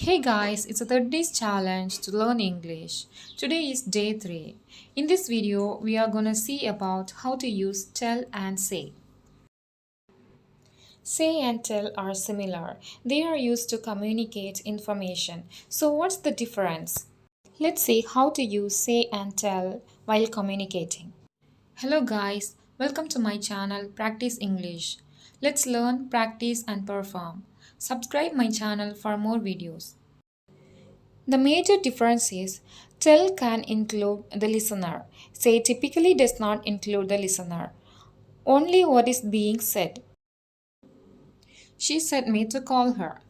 Hey guys, it's a 30 days challenge to learn English. Today is day 3. In this video, we are going to see about how to use tell and say. Say and tell are similar. They are used to communicate information. So what's the difference? Let's see how to use say and tell while communicating. Hello guys, welcome to my channel Practice English. Let's learn, practice and perform. Subscribe my channel for more videos. The major difference is tell can include the listener. Say typically does not include the listener. Only what is being said. She said me to call her.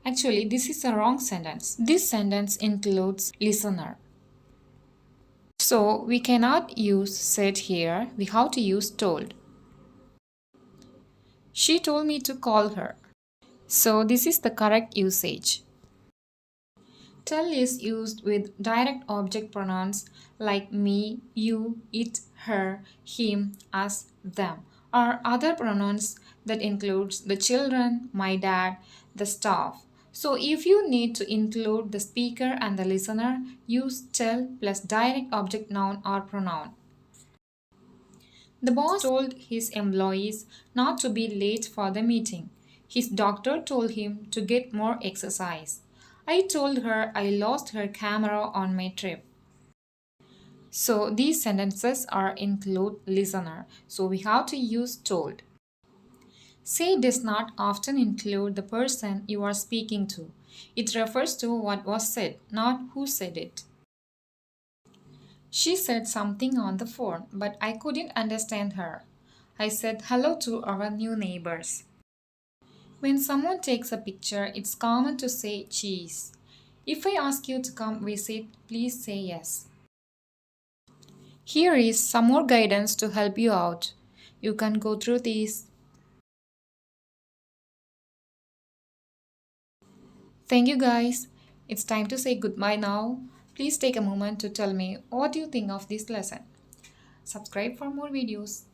Actually, this is a wrong sentence. This sentence includes listener. So we cannot use said here. We have to use told. She told me to call her. So this is the correct usage. Tell is used with direct object pronouns like me, you, it, her, him, us, them, or other pronouns that includes the children, my dad, the staff. So if you need to include the speaker and the listener, use tell plus direct object noun or pronoun. The boss told his employees not to be late for the meeting. His doctor told him to get more exercise. I told her I lost her camera on my trip. So these sentences are include listener. So we have to use told. Say does not often include the person you are speaking to. It refers to what was said, not who said it. She said something on the phone, but I couldn't understand her. I said hello to our new neighbors. When someone takes a picture, it's common to say cheese. If I ask you to come visit, please say yes. Here is some more guidance to help you out. You can go through these. Thank you guys. It's time to say goodbye now. Please take a moment to tell me what you think of this lesson. Subscribe for more videos.